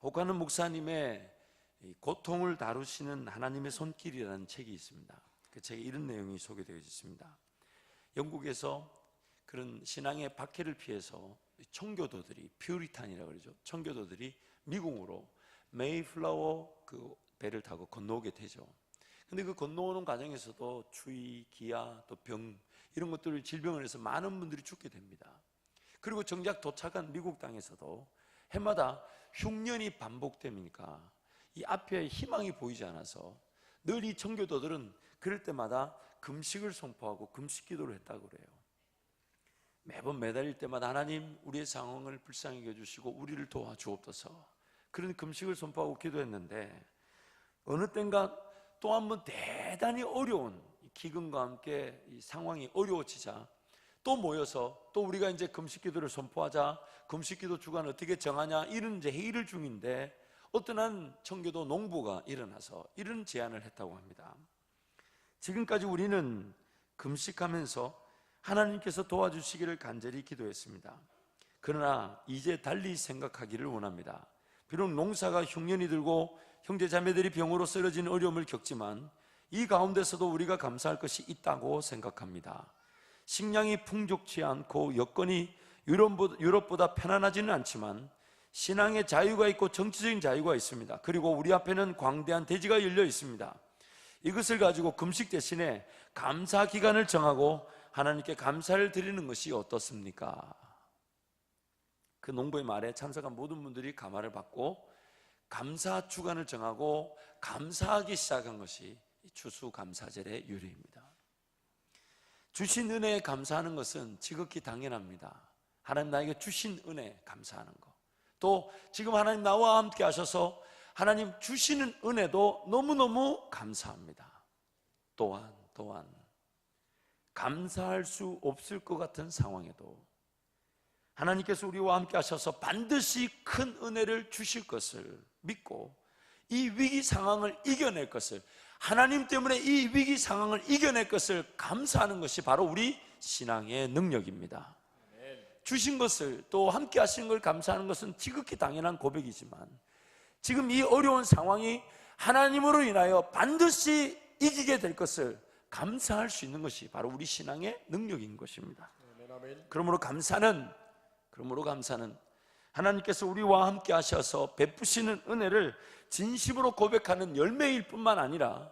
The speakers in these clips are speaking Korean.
호카는 목사님의 고통을 다루시는 하나님의 손길이라는 책이 있습니다. 그 책에 이런 내용이 소개되어 있습니다. 영국에서 그런 신앙의 박해를 피해서 청교도들이, 퓨리탄이라고 그러죠, 청교도들이 미국으로 메이플라워 그 배를 타고 건너오게 되죠. 근데 그 건너오는 과정에서도 추위, 기아, 또 병, 이런 것들을 질병을 해서 많은 분들이 죽게 됩니다. 그리고 정작 도착한 미국 땅에서도 해마다 흉년이 반복되니까 이 앞에 희망이 보이지 않아서 늘 이 청교도들은 그럴 때마다 금식을 선포하고 금식 기도를 했다고 그래요. 매번 매달릴 때마다 하나님, 우리의 상황을 불쌍히 여겨주시고 우리를 도와주옵소서, 그런 금식을 선포하고 기도했는데, 어느 땐가 또 한 번 대단히 어려운 기근과 함께 이 상황이 어려워지자 또 모여서 또 우리가 이제 금식 기도를 선포하자, 금식 기도 주간 어떻게 정하냐, 이런 이제 회의를 중인데 어떤 한 청교도 농부가 일어나서 이런 제안을 했다고 합니다. 지금까지 우리는 금식하면서 하나님께서 도와주시기를 간절히 기도했습니다. 그러나 이제 달리 생각하기를 원합니다. 비록 농사가 흉년이 들고 형제 자매들이 병으로 쓰러지는 어려움을 겪지만 이 가운데서도 우리가 감사할 것이 있다고 생각합니다. 식량이 풍족치 않고 여건이 유럽보다 편안하지는 않지만 신앙의 자유가 있고 정치적인 자유가 있습니다. 그리고 우리 앞에는 광대한 대지가 열려 있습니다. 이것을 가지고 금식 대신에 감사 기간을 정하고 하나님께 감사를 드리는 것이 어떻습니까? 그 농부의 말에 참석한 모든 분들이 감화를 받고 감사 주간을 정하고 감사하기 시작한 것이 추수감사절의 유래입니다. 주신 은혜에 감사하는 것은 지극히 당연합니다. 하나님 나에게 주신 은혜 감사하는 것, 또 지금 하나님 나와 함께 하셔서 하나님 주시는 은혜도 너무너무 감사합니다. 또한 감사할 수 없을 것 같은 상황에도 하나님께서 우리와 함께 하셔서 반드시 큰 은혜를 주실 것을 믿고 이 위기 상황을 이겨낼 것을, 하나님 때문에 이 위기 상황을 이겨낼 것을 감사하는 것이 바로 우리 신앙의 능력입니다. 주신 것을, 또 함께 하시는 걸 감사하는 것은 지극히 당연한 고백이지만 지금 이 어려운 상황이 하나님으로 인하여 반드시 이기게 될 것을 감사할 수 있는 것이 바로 우리 신앙의 능력인 것입니다. 그러므로 감사는 하나님께서 우리와 함께 하셔서 베푸시는 은혜를 진심으로 고백하는 열매일 뿐만 아니라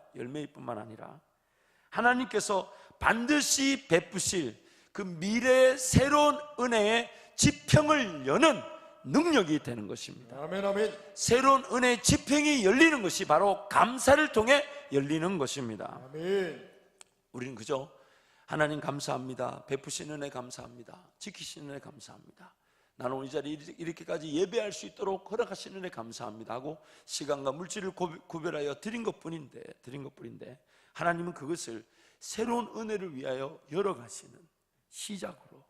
하나님께서 반드시 베푸실 그 미래의 새로운 은혜의 지평을 여는 능력이 되는 것입니다. 아멘. 새로운 은혜의 지평이 열리는 것이 바로 감사를 통해 열리는 것입니다. 아멘. 우리는 그저 하나님 감사합니다, 베푸신 은혜 감사합니다, 지키신 은혜 감사합니다, 나는 오늘 이 자리에 이렇게까지 예배할 수 있도록 허락하신 은혜 감사합니다 하고 시간과 물질을 구별하여 드린 것뿐인데 하나님은 그것을 새로운 은혜를 위하여 열어가시는 시작으로,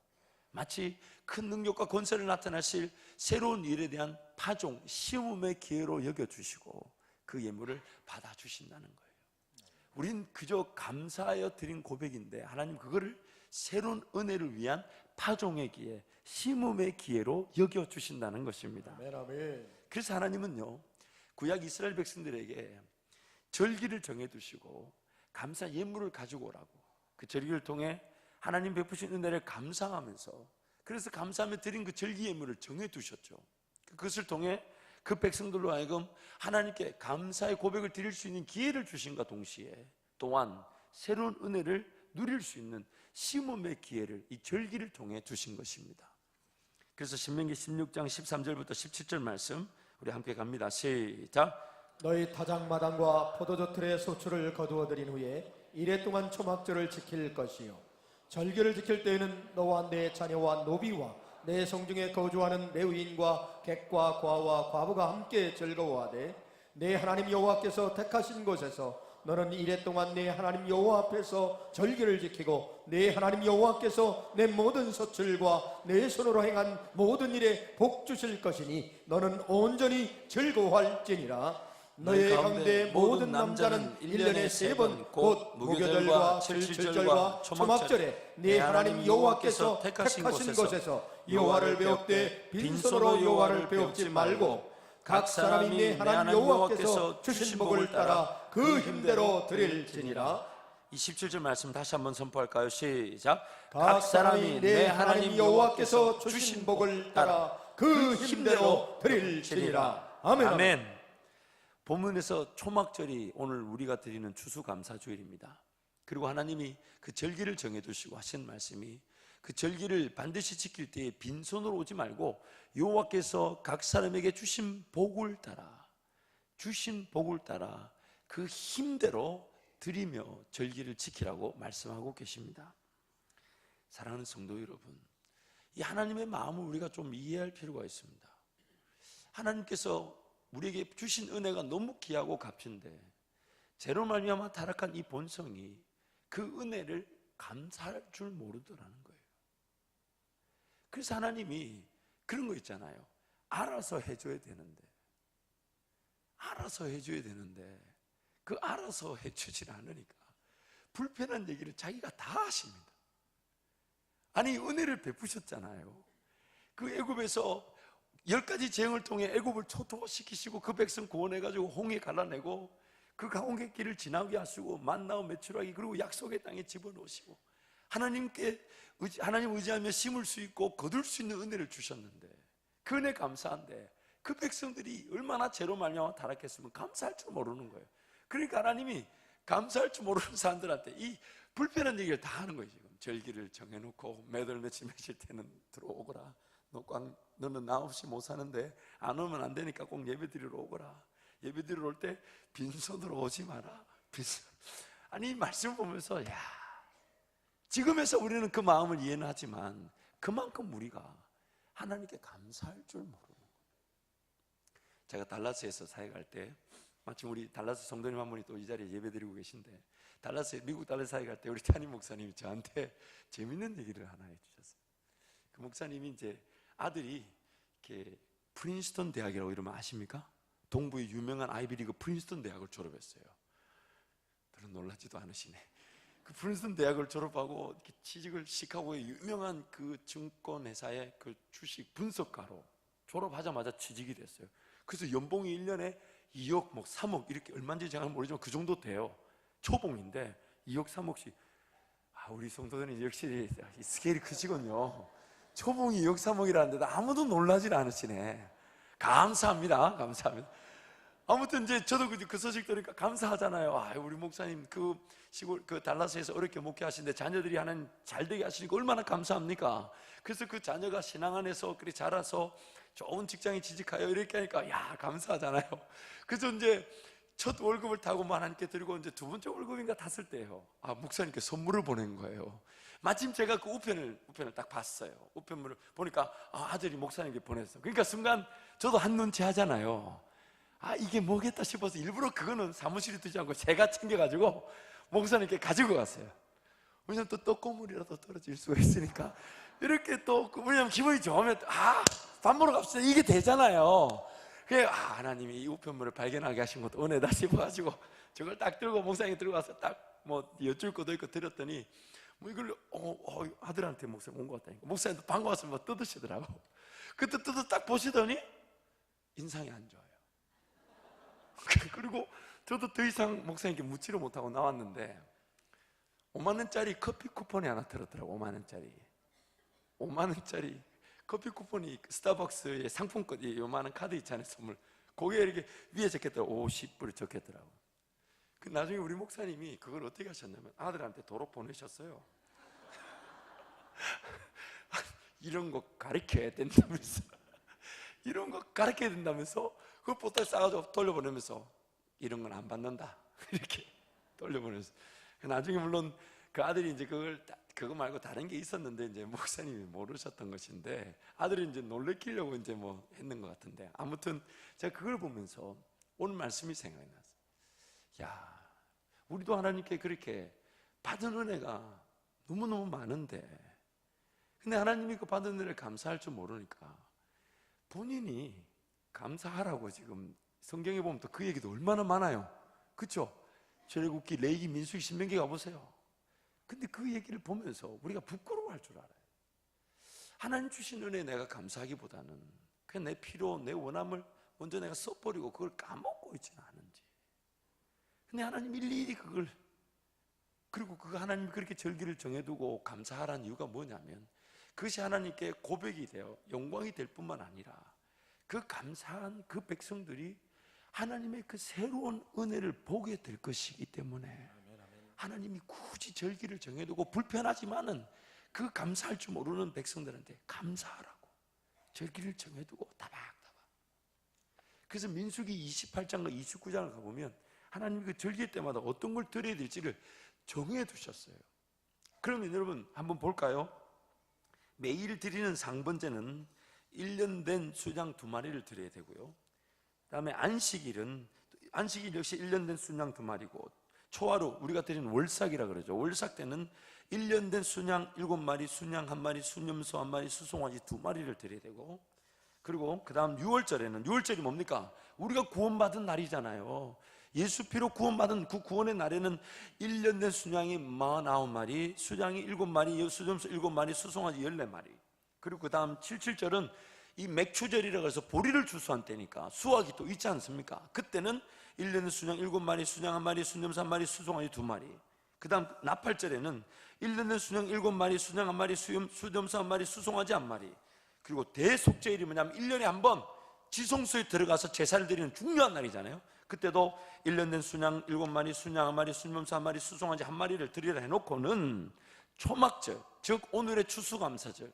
마치 큰 능력과 권세를 나타내실 새로운 일에 대한 파종, 시험의 기회로 여겨주시고 그 예물을 받아주신다는 거예요. 우린 그저 감사하여 드린 고백인데 하나님 그거를 새로운 은혜를 위한 파종의 기회, 심음의 기회로 여겨주신다는 것입니다. 아멘. 그래서 하나님은요, 구약 이스라엘 백성들에게 절기를 정해두시고 감사 예물을 가지고 오라고, 그 절기를 통해 하나님 베푸신 은혜를 감사하면서, 그래서 감사하며 드린 그 절기 예물을 정해두셨죠. 그것을 통해 그 백성들로 하여금 하나님께 감사의 고백을 드릴 수 있는 기회를 주신과 동시에 또한 새로운 은혜를 누릴 수 있는 심음의 기회를 이 절기를 통해 주신 것입니다. 그래서 신명기 16장 13절부터 17절 말씀 우리 함께 갑니다. 시작. 너희 타작마당과 포도주 틀의 소출을 거두어들인 후에 이래 동안 초막절을 지킬 것이요, 절기를 지킬 때에는 너와 내 자녀와 노비와 내 성중에 거주하는 레위인과 객과 과와 과부가 함께 즐거워하되 내 하나님 여호와께서 택하신 곳에서 너는 이래 동안 내 하나님 여호와 앞에서 절기를 지키고 내 하나님 여호와께서 내 모든 소출과 내 손으로 행한 모든 일에 복 주실 것이니 너는 온전히 즐거워할지니라. 너희 가운데 모든 남자는 1년에 3번 곧 무교절과 칠칠절과 초막절에 네 하나님 여호와께서 택하신 곳에서 여호와를 배웁되 빈손으로 여호와를 배웁지 말고 각 사람이 내 하나님 여호와께서 주신 복을 따라 그 힘대로 드릴지니라. 이 17절 말씀 다시 한번 선포할까요? 시작. 각 사람이 내 하나님 여호와께서 주신 복을 따라 그 힘대로 드릴지니라. 아멘. 아멘. 본문에서 초막절이 오늘 우리가 드리는 추수감사주일입니다. 그리고 하나님이 그 절기를 정해두시고 하신 말씀이 그 절기를 반드시 지킬 때에 빈손으로 오지 말고 여호와께서 각 사람에게 주신 복을 따라 그 힘대로 드리며 절기를 지키라고 말씀하고 계십니다. 사랑하는 성도 여러분, 이 하나님의 마음을 우리가 좀 이해할 필요가 있습니다. 하나님께서 우리에게 주신 은혜가 너무 귀하고 값진데 죄로 말미암아 타락한 이 본성이 그 은혜를 감사할 줄 모르더라는 거예요. 그래서 하나님이 그런 거 있잖아요. 알아서 해줘야 되는데 그 알아서 해주질 않으니까 불편한 얘기를 자기가 다 하십니다. 아니, 은혜를 베푸셨잖아요. 그 애굽에서 10가지 재앙을 통해 애굽을 초토화시키시고 그 백성 구원해가지고 홍해 갈라내고 그 홍해길을 지나게 하시고 만나와 메추라기 그리고 약속의 땅에 집어넣으시고 하나님 의지하며 심을 수 있고 거둘 수 있는 은혜를 주셨는데 그 은혜 감사한데 그 백성들이 얼마나 죄로 말미암아 타락했으면 감사할 줄 모르는 거예요. 그러니까 하나님이 감사할 줄 모르는 사람들한테 이 불편한 얘기를 다 하는 거예요. 지금 절기를 정해놓고 매달 며칠 때는 들어오거라. 너는 나 없이 못 사는데 안 오면 안 되니까 꼭 예배 드리러 오거라. 예배 드리러 올 때 빈손으로 오지 마라. 아니, 이 말씀 보면서 지금에서 우리는 그 마음을 이해는 하지만 그만큼 우리가 하나님께 감사할 줄 모르는 거예요. 제가 달라스에서 사역할 때 마침 우리 달라스 성도님 한 분이 또 이 자리에 예배 드리고 계신데 미국 달라스 사역할 때 우리 담임 목사님이 저한테 재밌는 얘기를 하나 해주셨어요. 그 목사님이 이제 아들이 이렇게 프린스턴 대학이라고 이러면 아십니까? 동부의 유명한 아이비리그 프린스턴 대학을 졸업했어요. 별로 놀라지도 않으시네. 그 프린스턴 대학을 졸업하고 이렇게 취직을 시카고의 유명한 그 증권회사의 그 주식 분석가로 졸업하자마자 취직이 됐어요. 그래서 연봉이 1년에 2억, 3억 이렇게 얼마인지 제가 모르지만 그 정도 돼요. 초봉인데 2억, 3억씩. 우리 성도들은 역시 스케일이 크시군요. 초봉이 2억, 3억이라는데 아무도 놀라질 않으시네. 감사합니다. 아무튼 이제 저도 그 소식 들으니까 감사하잖아요. 우리 목사님 그 시골 그 달라스에서 어렵게 목회하시는데 자녀들이 하나님 잘 되게 하시니까 얼마나 감사합니까? 그래서 그 자녀가 신앙 안에서 그렇게 자라서 좋은 직장에 취직하여 이렇게 하니까 감사하잖아요. 그래서 이제 첫 월급을 타고 하나님께 드리고 이제 두 번째 월급인가 탔을 때요. 목사님께 선물을 보낸 거예요. 마침 제가 그 우편을 딱 봤어요. 우편물을 보니까 아들이 목사님께 보냈어. 그러니까 순간 저도 한눈치 하잖아요. 이게 뭐겠다 싶어서 일부러 그거는 사무실에 두지 않고 제가 챙겨가지고 목사님께 가지고 갔어요. 왜냐면 또 떡고물이라도 떨어질 수가 있으니까 이렇게 또 왜냐면 기분이 좋으면 밥 먹으러 갑시다 이게 되잖아요. 그래 하나님이 이 우편물을 발견하게 하신 것도 은혜다 싶어가지고 저걸 딱 들고 목사님이 들고 가서 딱 뭐 여쭐 것도 있고 드렸더니 이걸 아들한테 목사님 온 것 같다니까 목사님도 반가워서 뜯으시더라고. 그때 딱 보시더니 인상이 안 좋아요. 그리고 저도 더 이상 목사님께 묻지를 못하고 나왔는데 5만 원짜리 커피 쿠폰이 하나 들었더라고. 5만 원짜리 커피 쿠폰이 스타벅스의 상품권이 요만한 카드 있잖아요. 선물 거기에 이렇게 위에 적혔더라고. 50불 적혔더라고. 그 나중에 우리 목사님이 그걸 어떻게 하셨냐면 아들한테 도로 보내셨어요. 이런 거 가르쳐야 된다면서 그걸 보따리 싸가지고 돌려보내면서 이런 건 안 받는다 이렇게 돌려보내면서 나중에 물론 그 아들이 이제 그거 말고 다른 게 있었는데 이제 목사님이 모르셨던 것인데 아들이 이제 놀래키려고 이제 뭐 했는 것 같은데 아무튼 제가 그걸 보면서 오늘 말씀이 생각이 났어요. 우리도 하나님께 그렇게 받은 은혜가 너무너무 많은데 근데 하나님이 그 받은 은혜를 감사할 줄 모르니까 본인이 감사하라고 지금 성경에 보면 또 그 얘기도 얼마나 많아요. 그렇죠? 출애굽기, 레위기, 민수기, 신명기 가보세요. 근데 그 얘기를 보면서 우리가 부끄러워할 줄 알아요. 하나님 주신 은혜에 내가 감사하기보다는 그냥 내 필요, 내 원함을 먼저 내가 써버리고 그걸 까먹고 있지는 않은지. 근데 하나님 일일이 그걸, 그리고 그 하나님이 그렇게 절기를 정해두고 감사하라는 이유가 뭐냐면 그것이 하나님께 고백이 되어 영광이 될 뿐만 아니라 그 감사한 그 백성들이 하나님의 그 새로운 은혜를 보게 될 것이기 때문에 하나님이 굳이 절기를 정해두고 불편하지만은 그 감사할 줄 모르는 백성들한테 감사하라고 절기를 정해두고 다박다박. 그래서 민수기 28장과 29장을 가보면 하나님이 그 절기 때마다 어떤 걸 드려야 될지를 정해두셨어요. 그러면 여러분 한번 볼까요? 매일 드리는 상번제는 1년 된 수양 2마리를 드려야 되고요. 그 다음에 안식일 역시 1년 된 순양 2마리고, 초하루 우리가 드리는 월삭이라 그러죠. 월삭 때는 1년 된 순양 7마리, 순양 1마리, 순염소 1마리, 수송아지 2마리를 드려야 되고, 그리고 그 다음 6월절에는, 6월절이 뭡니까? 우리가 구원받은 날이잖아요. 예수 피로 구원받은 그 구원의 날에는 1년 된 순양이 49마리, 수양이 7마리, 수염소 7마리, 수송아지 14마리. 그리고 그 다음 77절은 이 맥추절이라고 해서 보리를 추수한 때니까 수확이 또 있지 않습니까? 그때는 1년의 순양 7마리, 순양 1마리, 순염소 1마리, 수송아지 2마리. 그 다음 나팔절에는 1년의 순양 7마리, 순양 1마리, 수염소 1마리, 수송아지 1마리. 그리고 대속죄일이 뭐냐면 1년에 한 번 지성소에 들어가서 제사를 드리는 중요한 날이잖아요. 그때도 1년 된 순양 7마리, 순양 1마리, 순염소 1마리, 수송아지 1마리를 드리라 해놓고는 초막절, 즉 오늘의 추수감사절,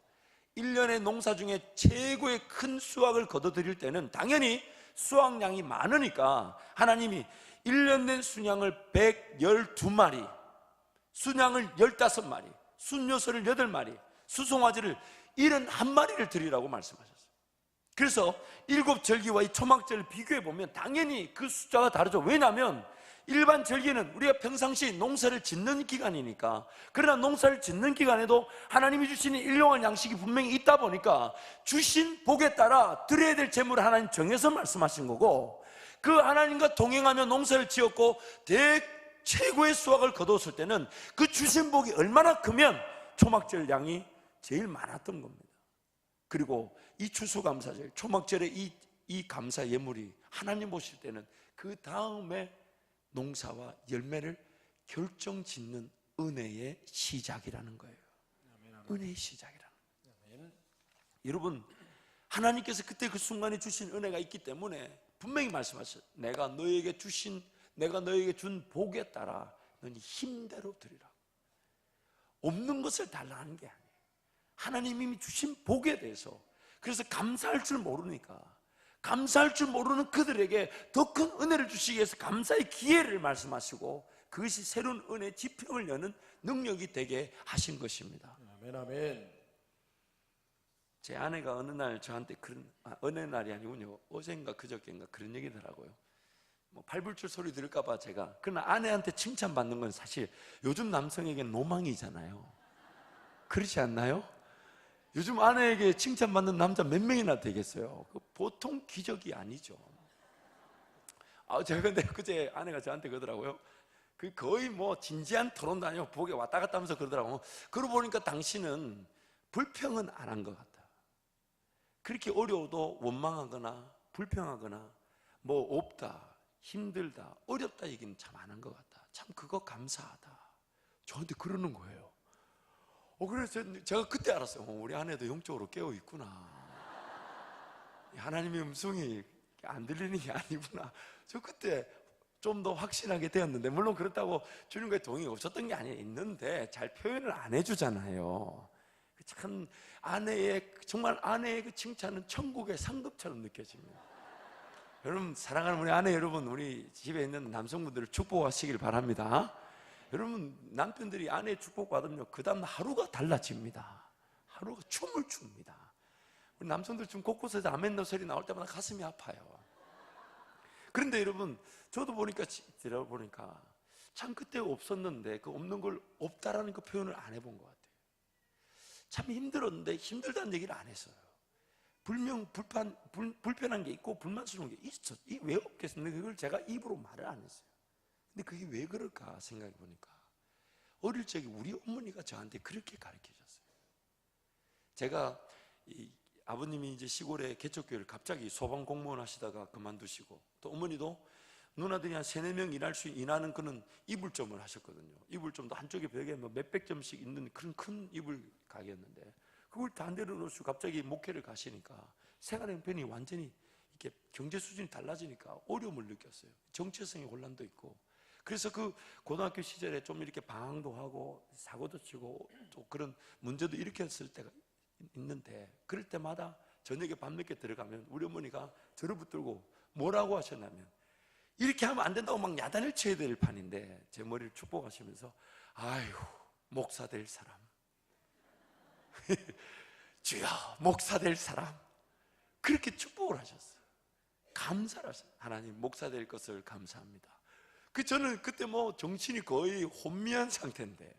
1년의 농사 중에 최고의 큰 수확을 거둬들일 때는 당연히 수확량이 많으니까 하나님이 1년 된 순양을 112마리, 순양을 15마리, 순요소를 8마리, 수송아지를 71마리를 드리라고 말씀하셨어요. 그래서 7절기와 이 초막절을 비교해보면 당연히 그 숫자가 다르죠. 왜냐하면 일반 절기는 우리가 평상시 농사를 짓는 기간이니까, 그러나 농사를 짓는 기간에도 하나님이 주시는 일용할 양식이 분명히 있다 보니까 주신 복에 따라 드려야 될 재물을 하나님 정해서 말씀하신 거고, 그 하나님과 동행하며 농사를 지었고 최고의 수확을 거두었을 때는 그 주신 복이 얼마나 크면 초막절 양이 제일 많았던 겁니다. 그리고 이 추수감사절, 초막절의 이 감사 예물이 하나님 보실 때는 그 다음에 농사와 열매를 결정짓는 은혜의 시작이라는 거예요. 은혜의 시작이라는 거예요. 여러분, 하나님께서 그때 그 순간에 주신 은혜가 있기 때문에 분명히 말씀하셨어요. 내가 너에게 준 복에 따라 너희 힘대로 드리라. 없는 것을 달라는 게 아니에요. 하나님이 주신 복에 대해서, 그래서 감사할 줄 모르니까, 감사할 줄 모르는 그들에게 더 큰 은혜를 주시기 위해서 감사의 기회를 말씀하시고 그것이 새로운 은혜의 지평을 여는 능력이 되게 하신 것입니다. 아멘, 아멘. 제 아내가 어느 날 저한테 어느 날이 아니군요, 어젠가 그저께인가 그런 얘기더라고요. 뭐 팔불출 소리 들을까봐 제가. 그러나 아내한테 칭찬받는 건 사실 요즘 남성에겐 노망이잖아요. 그렇지 않나요? 요즘 아내에게 칭찬받는 남자 몇 명이나 되겠어요? 보통 기적이 아니죠. 제가 근데 그제 아내가 저한테 그러더라고요. 그 거의 뭐 진지한 토론도 아니고 복에 왔다 갔다 하면서 그러더라고요. 그러고 보니까 당신은 불평은 안 한 것 같다. 그렇게 어려워도 원망하거나 불평하거나 뭐 없다, 힘들다, 어렵다 얘기는 참 안 한 것 같다. 참 그거 감사하다. 저한테 그러는 거예요. 그래서 제가 그때 알았어요. 우리 아내도 영적으로 깨어 있구나. 하나님의 음성이 안 들리는 게 아니구나. 저 그때 좀 더 확신하게 되었는데, 물론 그렇다고 주님과의 동의가 없었던 게 아니에요. 있는데 잘 표현을 안 해주잖아요. 참 정말 아내의 그 칭찬은 천국의 상급처럼 느껴집니다. 여러분, 사랑하는 우리 아내 여러분, 우리 집에 있는 남성분들을 축복하시길 바랍니다. 여러분, 남편들이 아내의 축복 받으면 그 다음 하루가 달라집니다. 하루가 춤을 춥니다. 우리 남성들 좀 곳곳에서 아멘 소리 나올 때마다 가슴이 아파요. 그런데 여러분, 저도 들어보니까 참 그때 없었는데 그 없는 걸 없다라는 그 표현을 안 해본 것 같아요. 참 힘들었는데 힘들다는 얘기를 안 했어요. 불편한 게 있고 불만스러운 게 있었죠. 왜 없겠습니까? 그걸 제가 입으로 말을 안 했어요. 근데 그게 왜 그럴까 생각해 보니까 어릴 적에 우리 어머니가 저한테 그렇게 가르쳐 줬어요. 제가 아버님이 이제 시골에 개척교회를 갑자기 소방 공무원 하시다가 그만두시고, 또 어머니도 누나들이 한 3-4명 일하는 그런 이불점을 하셨거든요. 이불점도 한쪽에 벽에 뭐 몇백 점씩 있는 그런 큰 이불 가게였는데, 그걸 다 내려놓으시고 갑자기 목회를 가시니까 생활 형편이 완전히 이렇게 경제 수준이 달라지니까 어려움을 느꼈어요. 정체성의 혼란도 있고. 그래서 그 고등학교 시절에 좀 이렇게 방황도 하고 사고도 치고 또 그런 문제도 일으켰을 때가 있는데, 그럴 때마다 저녁에 밤늦게 들어가면 우리 어머니가 저를 붙들고 뭐라고 하셨냐면, 이렇게 하면 안 된다고 막 야단을 쳐야 될 판인데 제 머리를 축복하시면서, 아유, 목사 될 사람 주여, 목사 될 사람, 그렇게 축복을 하셨어요. 감사를 하셨어요. 하나님, 목사 될 것을 감사합니다. 저는 그때 뭐 정신이 거의 혼미한 상태인데,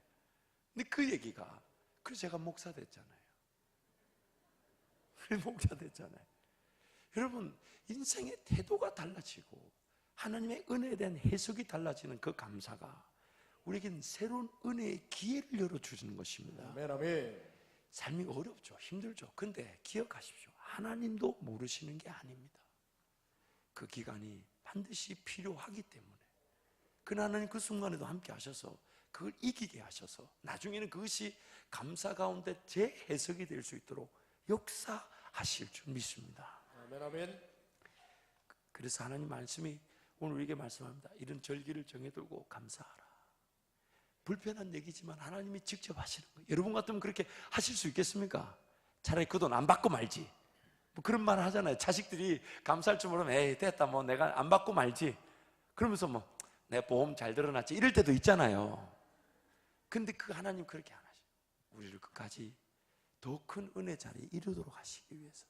근데 그 얘기가, 그래서 제가 목사 됐잖아요. 목사 됐잖아요. 여러분, 인생의 태도가 달라지고 하나님의 은혜에 대한 해석이 달라지는 그 감사가 우리에겐 새로운 은혜의 기회를 열어주시는 것입니다. 아멘, 아멘. 삶이 어렵죠, 힘들죠. 그런데 기억하십시오, 하나님도 모르시는 게 아닙니다. 그 기간이 반드시 필요하기 때문에, 그 하나님 그 순간에도 함께 하셔서 그걸 이기게 하셔서 나중에는 그것이 감사 가운데 재해석이 될 수 있도록 역사하실 줄 믿습니다. 아멘, 아멘. 그래서 하나님 말씀이 오늘 우리에게 말씀합니다. 이런 절기를 정해두고 감사하라. 불편한 얘기지만 하나님이 직접 하시는 거예요. 여러분 같으면 그렇게 하실 수 있겠습니까? 차라리 그 돈 안 받고 말지, 뭐 그런 말 하잖아요. 자식들이 감사할 줄 모르면 에이 됐다, 뭐 내가 안 받고 말지, 그러면서 뭐 내 보험 잘 들어놨지, 이럴 때도 있잖아요. 근데 그 하나님 그렇게 안 하셔. 우리를 끝까지 더 큰 은혜 자리에 이르도록 하시기 위해서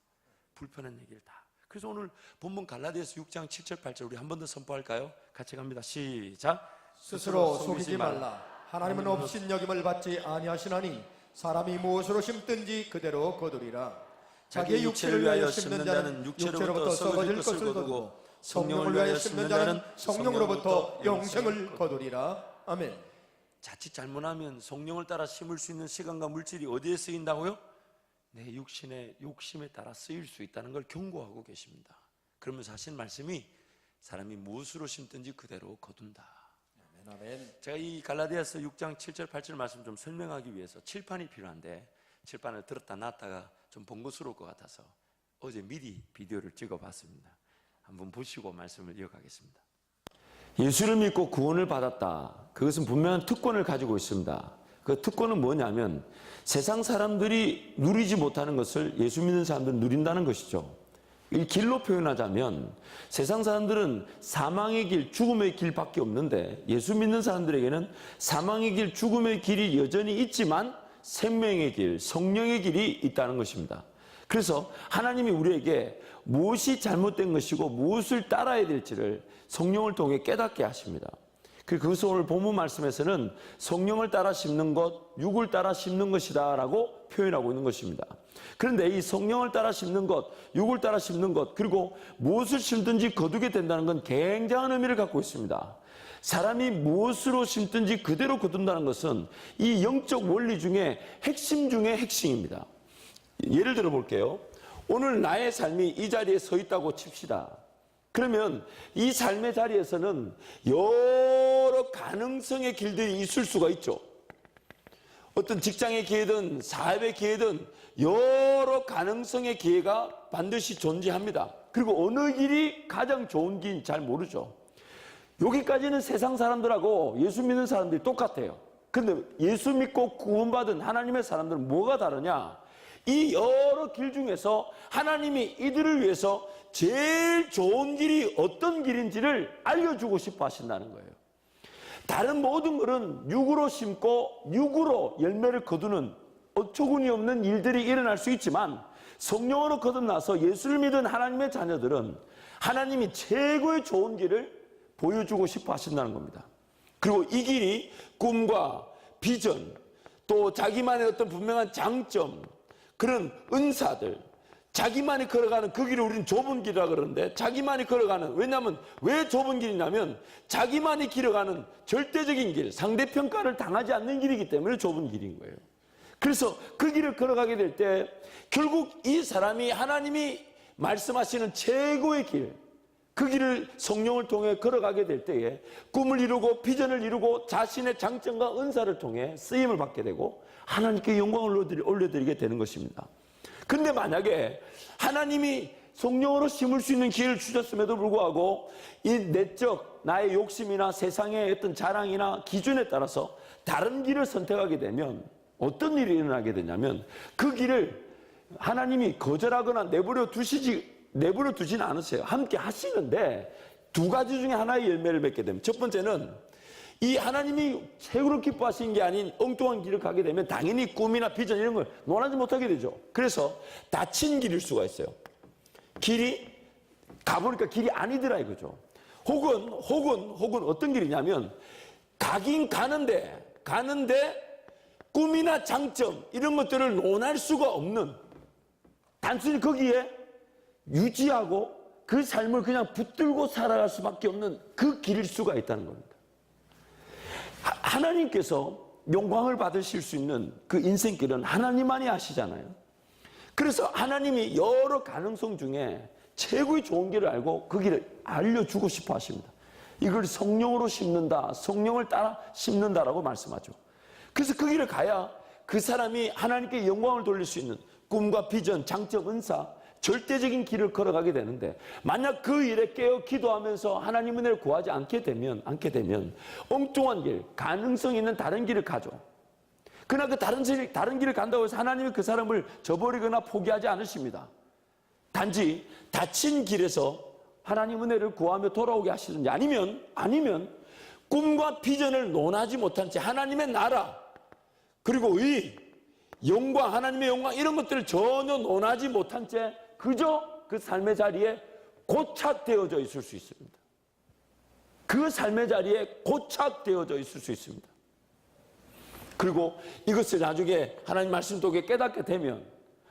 불편한 얘기를 다. 그래서 오늘 본문 갈라디아서 6장 7절 8절 우리 한 번 더 선포할까요? 같이 갑니다. 시작. 스스로 속이지 말라. 하나님은 업신여김을 받지 아니하시나니 사람이 무엇으로 심든지 그대로 거두리라. 자기의 육체를 위하여 심는 자는 육체로부터 썩어질 것을 거두고 성령을 위하여 심는 자는 성령으로부터 영생을 거두리라. 아멘. 자칫 잘못하면 성령을 따라 심을 수 있는 시간과 물질이 어디에 쓰인다고요? 내 육신의 욕심에 따라 쓰일 수 있다는 걸 경고하고 계십니다. 그러면서 하신 말씀이 사람이 무엇으로 심든지 그대로 거둔다. 아멘, 아멘. 제가 이 갈라디아서 6장 7절 8절 말씀 좀 설명하기 위해서 칠판이 필요한데, 칠판을 들었다 놨다가 좀 번거스러울 것 같아서 어제 미리 비디오를 찍어봤습니다. 한번 보시고 말씀을 이어가겠습니다. 예수를 믿고 구원을 받았다. 그것은 분명한 특권을 가지고 있습니다. 그 특권은 뭐냐면 세상 사람들이 누리지 못하는 것을 예수 믿는 사람들은 누린다는 것이죠. 이 길로 표현하자면 세상 사람들은 사망의 길, 죽음의 길밖에 없는데 예수 믿는 사람들에게는 사망의 길, 죽음의 길이 여전히 있지만 생명의 길, 성령의 길이 있다는 것입니다. 그래서 하나님이 우리에게 무엇이 잘못된 것이고 무엇을 따라야 될지를 성령을 통해 깨닫게 하십니다. 그래서 오늘 본문 말씀에서는 성령을 따라 심는 것, 육을 따라 심는 것이다 라고 표현하고 있는 것입니다. 그런데 이 성령을 따라 심는 것, 육을 따라 심는 것, 그리고 무엇을 심든지 거두게 된다는 건 굉장한 의미를 갖고 있습니다. 사람이 무엇으로 심든지 그대로 거둔다는 것은 이 영적 원리 중에 핵심 중에 핵심입니다. 예를 들어 볼게요. 오늘 나의 삶이 이 자리에 서 있다고 칩시다. 그러면 이 삶의 자리에서는 여러 가능성의 길들이 있을 수가 있죠. 어떤 직장의 기회든 사업의 기회든 여러 가능성의 기회가 반드시 존재합니다. 그리고 어느 길이 가장 좋은 길인지 잘 모르죠. 여기까지는 세상 사람들하고 예수 믿는 사람들이 똑같아요. 그런데 예수 믿고 구원받은 하나님의 사람들은 뭐가 다르냐? 이 여러 길 중에서 하나님이 이들을 위해서 제일 좋은 길이 어떤 길인지를 알려주고 싶어 하신다는 거예요. 다른 모든 것은 육으로 심고 육으로 열매를 거두는 어처구니 없는 일들이 일어날 수 있지만 성령으로 거듭나서 예수를 믿은 하나님의 자녀들은 하나님이 최고의 좋은 길을 보여주고 싶어 하신다는 겁니다. 그리고 이 길이 꿈과 비전, 또 자기만의 어떤 분명한 장점, 그런 은사들, 자기만이 걸어가는 그 길을 우리는 좁은 길이라 그러는데 자기만이 걸어가는, 왜냐하면 왜 좁은 길이냐면 자기만이 길어가는 절대적인 길, 상대평가를 당하지 않는 길이기 때문에 좁은 길인 거예요. 그래서 그 길을 걸어가게 될 때 결국 이 사람이 하나님이 말씀하시는 최고의 길, 그 길을 성령을 통해 걸어가게 될 때에 꿈을 이루고 비전을 이루고 자신의 장점과 은사를 통해 쓰임을 받게 되고 하나님께 영광을 올려드리게 되는 것입니다. 근데 만약에 하나님이 성령으로 심을 수 있는 기회를 주셨음에도 불구하고 이 내적 나의 욕심이나 세상의 어떤 자랑이나 기준에 따라서 다른 길을 선택하게 되면 어떤 일이 일어나게 되냐면 그 길을 하나님이 거절하거나 내버려 두지는 않으세요. 함께 하시는데 두 가지 중에 하나의 열매를 맺게 됩니다. 첫 번째는 이 하나님이 최고로 기뻐하시는 게 아닌 엉뚱한 길을 가게 되면 당연히 꿈이나 비전 이런 걸 논하지 못하게 되죠. 그래서 닫힌 길일 수가 있어요. 길이 가보니까 길이 아니더라 이거죠. 혹은 어떤 길이냐면 가긴 가는데 꿈이나 장점 이런 것들을 논할 수가 없는, 단순히 거기에 유지하고 그 삶을 그냥 붙들고 살아갈 수밖에 없는 그 길일 수가 있다는 겁니다. 하나님께서 영광을 받으실 수 있는 그 인생길은 하나님만이 아시잖아요. 그래서 하나님이 여러 가능성 중에 최고의 좋은 길을 알고 그 길을 알려주고 싶어 하십니다. 이걸 성령으로 심는다, 성령을 따라 심는다라고 말씀하죠. 그래서 그 길을 가야 그 사람이 하나님께 영광을 돌릴 수 있는 꿈과 비전, 장점, 은사, 절대적인 길을 걸어가게 되는데, 만약 그 일에 깨어 기도하면서 하나님 은혜를 구하지 않게 되면 엉뚱한 길, 가능성 있는 다른 길을 가죠. 그러나 그 다른 길을 간다고 해서 하나님이 그 사람을 저버리거나 포기하지 않으십니다. 단지 닫힌 길에서 하나님 은혜를 구하며 돌아오게 하시든지 아니면 꿈과 비전을 논하지 못한 채 하나님의 나라 그리고 의, 영광, 하나님의 영광 이런 것들을 전혀 논하지 못한 채 그저 그 삶의 자리에 고착되어져 있을 수 있습니다. 그 삶의 자리에 고착되어져 있을 수 있습니다. 그리고 이것을 나중에 하나님 말씀 속에 깨닫게 되면,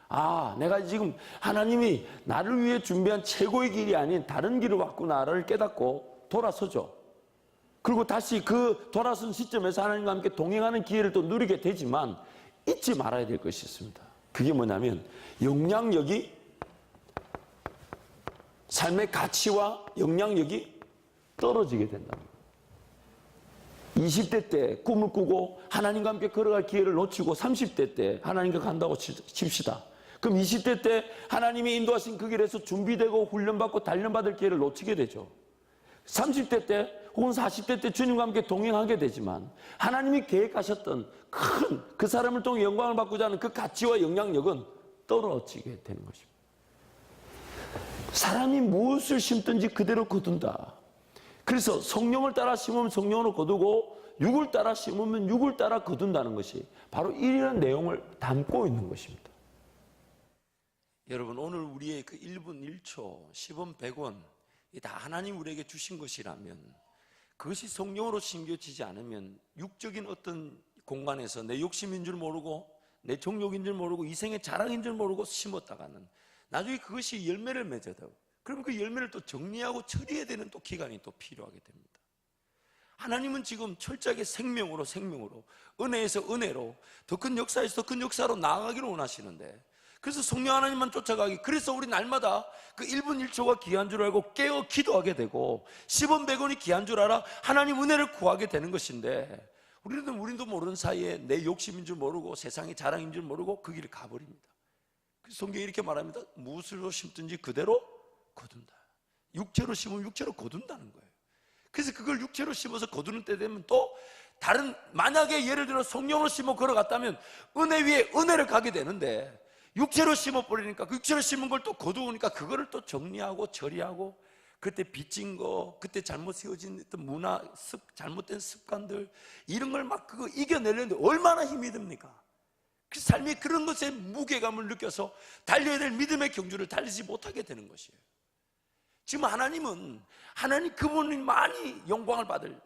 아, 내가 지금 하나님이 나를 위해 준비한 최고의 길이 아닌 다른 길을 왔구나를 깨닫고 돌아서죠. 그리고 다시 그 돌아선 시점에서 하나님과 함께 동행하는 기회를 또 누리게 되지만 잊지 말아야 될 것이 있습니다. 그게 뭐냐면 영향력이, 삶의 가치와 영향력이 떨어지게 된다. 20대 때 꿈을 꾸고 하나님과 함께 걸어갈 기회를 놓치고 30대 때 하나님과 간다고 칩시다. 그럼 20대 때 하나님이 인도하신 그 길에서 준비되고 훈련받고 단련받을 기회를 놓치게 되죠. 30대 때 혹은 40대 때 주님과 함께 동행하게 되지만 하나님이 계획하셨던 큰 그 사람을 통해 영광을 받고자 하는 그 가치와 영향력은 떨어지게 되는 것입니다. 사람이 무엇을 심든지 그대로 거둔다. 그래서 성령을 따라 심으면 성령으로 거두고 육을 따라 심으면 육을 따라 거둔다는 것이 바로 이런 내용을 담고 있는 것입니다. 여러분, 오늘 우리의 그 1분 1초 10원 100원 이 다 하나님 우리에게 주신 것이라면 그것이 성령으로 심겨지지 않으면 육적인 어떤 공간에서 내 욕심인 줄 모르고 내 정욕인 줄 모르고 이생의 자랑인 줄 모르고 심었다가는 나중에 그것이 열매를 맺어도 그러면 그 열매를 또 정리하고 처리해야 되는 또 기간이 또 필요하게 됩니다. 하나님은 지금 철저하게 생명으로 은혜에서 은혜로 더 큰 역사에서 더 큰 역사로 나아가기를 원하시는데, 그래서 성령 하나님만 쫓아가기, 그래서 우리 날마다 그 1분 1초가 귀한 줄 알고 깨어 기도하게 되고 10원 100원이 귀한 줄 알아 하나님 은혜를 구하게 되는 것인데, 우리도 모르는 사이에 내 욕심인 줄 모르고 세상의 자랑인 줄 모르고 그 길을 가버립니다. 그래서 성경이 이렇게 말합니다. 무엇으로 심든지 그대로 거둔다. 육체로 심으면 육체로 거둔다는 거예요. 그래서 그걸 육체로 심어서 거두는 때 되면 또 다른, 만약에 예를 들어 성령으로 심어 걸어갔다면 은혜 위에 은혜를 가게 되는데, 육체로 심어버리니까 그 육체로 심은 걸 또 거두니까 그거를 또 정리하고 처리하고, 그때 빚진 거, 그때 잘못 세워진 어떤 문화, 잘못된 습관들 이런 걸 막 그거 이겨내려는데 얼마나 힘이 듭니까? 그 삶이 그런 것에 무게감을 느껴서 달려야 될 믿음의 경주를 달리지 못하게 되는 것이에요. 지금 하나님 그분이 많이 영광을 받을,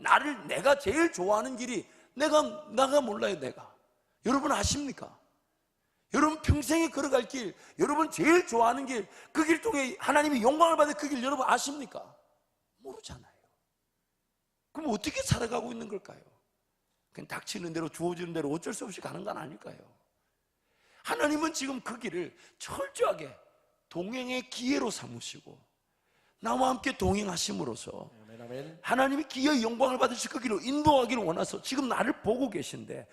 내가 제일 좋아하는 길이 내가 몰라요. 여러분 아십니까? 여러분 평생에 걸어갈 길, 여러분 제일 좋아하는 길, 그 길 통해 하나님이 영광을 받을 그 길 여러분 아십니까? 모르잖아요. 그럼 어떻게 살아가고 있는 걸까요? 그냥 닥치는 대로 주어지는 대로 어쩔 수 없이 가는 건 아닐까요? 하나님은 지금 그 길을 철저하게 동행의 기회로 삼으시고 나와 함께 동행하심으로써 아멘, 아멘. 하나님이 기회의 영광을 받으실 그 길로 인도하기를 원해서 지금 나를 보고 계신데,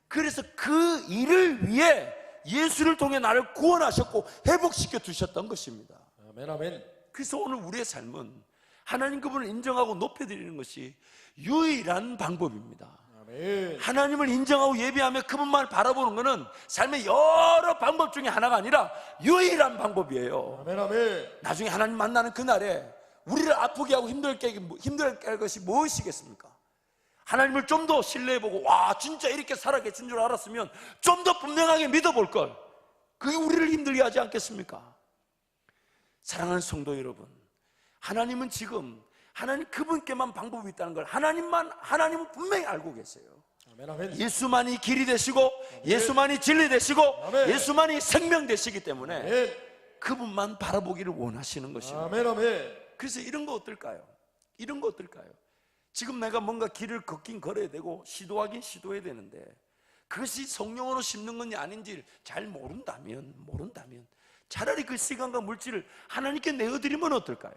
그래서 그 일을 위해 예수를 통해 나를 구원하셨고 회복시켜 두셨던 것입니다. 아멘, 아멘. 그래서 오늘 우리의 삶은 하나님 그분을 인정하고 높여드리는 것이 유일한 방법입니다. 아멘. 하나님을 인정하고 예배하며 그분만을 바라보는 것은 삶의 여러 방법 중에 하나가 아니라 유일한 방법이에요. 아멘, 아멘. 나중에 하나님 만나는 그날에 우리를 아프게 하고 힘들게 할 것이 무엇이겠습니까? 하나님을 좀 더 신뢰해보고, 와, 진짜 이렇게 살아계신 줄 알았으면 좀 더 분명하게 믿어볼 걸. 그게 우리를 힘들게 하지 않겠습니까? 사랑하는 성도 여러분, 하나님은 지금 하나님 그분께만 방법이 있다는 걸 하나님은 분명히 알고 계세요. 아멘, 아멘. 예수만이 길이 되시고 예수만이 진리 되시고 아멘. 예수만이 생명 되시기 때문에 아멘. 그분만 바라보기를 원하시는 것입니다. 아멘, 아멘. 그래서 이런 거 어떨까요? 이런 거 어떨까요? 지금 내가 뭔가 길을 걷긴 걸어야 되고 시도하긴 시도해야 되는데 그것이 성령으로 심는 건지 아닌지를 잘 모른다면 차라리 그 시간과 물질을 하나님께 내어드리면 어떨까요?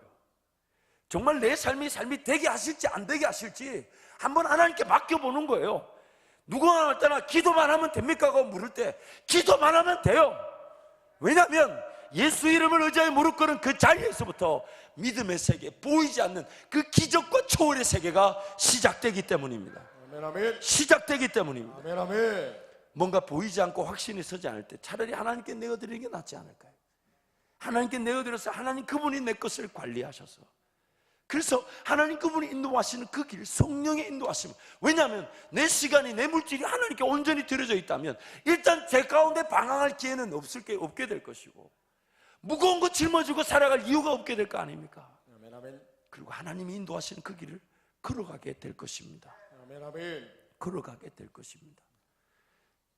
정말 내 삶이 되게 하실지 안 되게 하실지 한번 하나님께 맡겨보는 거예요. 누구나 할 때나 기도만 하면 됩니까? 하고 물을 때 기도만 하면 돼요. 왜냐하면 예수 이름을 의지하여 무릎 꿇은 그 자리에서부터 믿음의 세계, 보이지 않는 그 기적과 초월의 세계가 시작되기 때문입니다. 아멘, 아멘. 시작되기 때문입니다. 아멘, 아멘. 뭔가 보이지 않고 확신이 서지 않을 때 차라리 하나님께 내어드리는 게 낫지 않을까요? 하나님께 내어드려서 하나님 그분이 내 것을 관리하셔서, 그래서 하나님 그분이 인도하시는 그 길, 성령의 인도하심. 왜냐하면 내 시간이, 내 물질이 하나님께 온전히 드려져 있다면 일단 제 가운데 방황할 기회는 없게 될 것이고 무거운 거 짊어지고 살아갈 이유가 없게 될 거 아닙니까? 아멘, 아멘. 그리고 하나님이 인도하시는 그 길을 걸어가게 될 것입니다. 아멘, 아멘. 걸어가게 될 것입니다.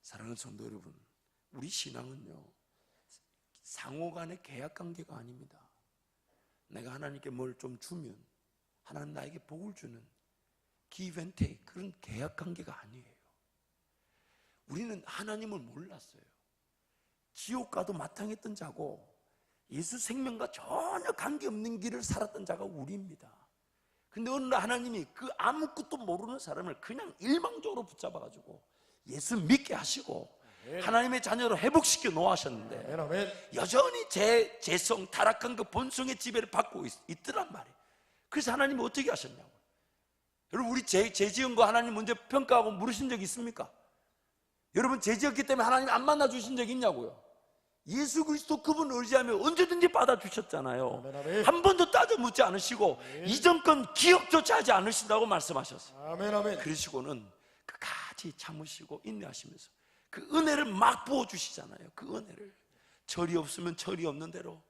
사랑하는 성도 여러분, 우리 신앙은요 상호 간의 계약 관계가 아닙니다. 내가 하나님께 뭘 좀 주면 하나님 나에게 복을 주는 give and take, 그런 계약 관계가 아니에요. 우리는 하나님을 몰랐어요. 지옥 가도 마땅했던 자고 예수 생명과 전혀 관계없는 길을 살았던 자가 우리입니다. 근데 어느 날 하나님이 그 아무것도 모르는 사람을 그냥 일방적으로 붙잡아가지고 예수 믿게 하시고 하나님의 자녀로 회복시켜 놓으셨는데 아멘, 아멘. 여전히 재성, 타락한 그 본성의 지배를 받고 있더란 말이에요. 그래서 하나님이 어떻게 하셨냐고. 여러분, 우리 죄 지은 거 하나님 먼저 평가하고 물으신 적 있습니까? 여러분, 죄 지었기 때문에 하나님 안 만나 주신 적 있냐고요? 예수 그리스도 그분 의지하며 언제든지 받아주셨잖아요. 아멘, 아멘. 한 번도 따져 묻지 않으시고 이전 건 기억조차 하지 않으신다고 말씀하셨어요. 아멘, 아멘. 그러시고는 끝까지 참으시고 인내하시면서 그 은혜를 막 부어주시잖아요. 그 은혜를 철이 없으면 철이 없는 대로,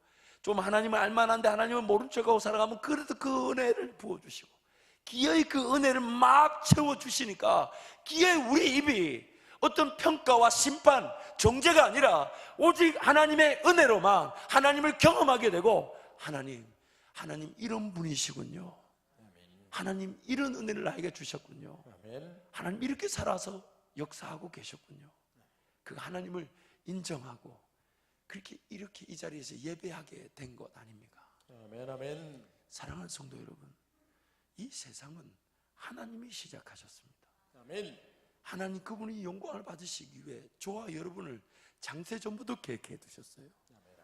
좀 하나님을 알만한데 하나님을 모른 척하고 살아가면 그래도 그 은혜를 부어주시고 기어이 그 은혜를 막 채워주시니까 기어이 우리 입이 어떤 평가와 심판, 정죄가 아니라 오직 하나님의 은혜로만 하나님을 경험하게 되고, 하나님 이런 분이시군요. 하나님 이런 은혜를 나에게 주셨군요. 하나님 이렇게 살아서 역사하고 계셨군요. 그 하나님을 인정하고 그렇게 이렇게 이 자리에서 예배하게 된 것 아닙니까? 아멘, 아멘. 사랑하는 성도 여러분, 이 세상은 하나님이 시작하셨습니다. 아멘. 하나님 그분이 영광을 받으시기 위해 저와 여러분을 장세전부터 계획해 두셨어요.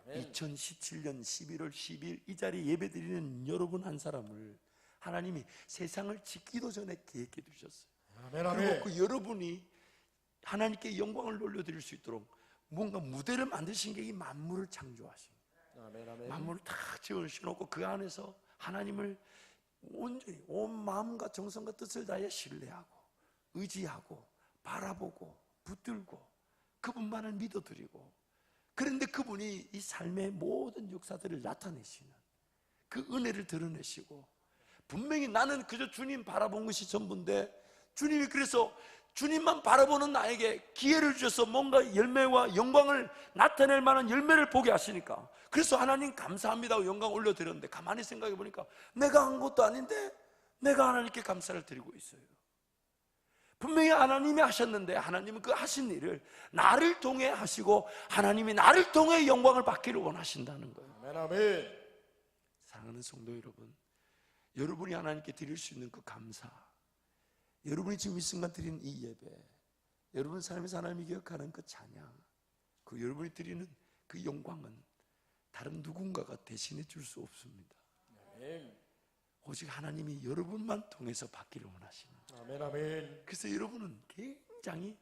2017년 11월 10일 이 자리에 예배드리는 여러분 한 사람을 하나님이 세상을 짓기도 전에 계획해 두셨어요. 아멘, 아멘. 그리고 그 여러분이 하나님께 영광을 돌려드릴 수 있도록 뭔가 무대를 만드신 게 이 만물을 창조하신, 아멘, 아멘. 만물을 탁 지어주시고 그 안에서 하나님을 온전히 온 마음과 정성과 뜻을 다해 신뢰하고 의지하고 바라보고 붙들고 그분만을 믿어드리고, 그런데 그분이 이 삶의 모든 역사들을 나타내시는 그 은혜를 드러내시고, 분명히 나는 그저 주님 바라본 것이 전부인데 주님이 그래서 주님만 바라보는 나에게 기회를 주셔서 뭔가 열매와 영광을 나타낼 만한 열매를 보게 하시니까, 그래서 하나님 감사합니다 영광 올려드렸는데 가만히 생각해 보니까 내가 한 것도 아닌데 내가 하나님께 감사를 드리고 있어요. 분명히 하나님이 하셨는데 하나님은 그 하신 일을 나를 통해 하시고 하나님이 나를 통해 영광을 받기를 원하신다는 거예요. 아멘, 아멘. 사랑하는 성도 여러분, 여러분이 하나님께 드릴 수 있는 그 감사, 여러분이 지금 이 순간 드리는 이 예배, 여러분 삶에서 하나님이 기억하는 그 찬양, 그 여러분이 드리는 그 영광은 다른 누군가가 대신해 줄 수 없습니다. 아멘, 오직 하나님이 여러분만 통해서 받기를 원하시는. 아멘, 아멘. 그래서 여러분은 굉장히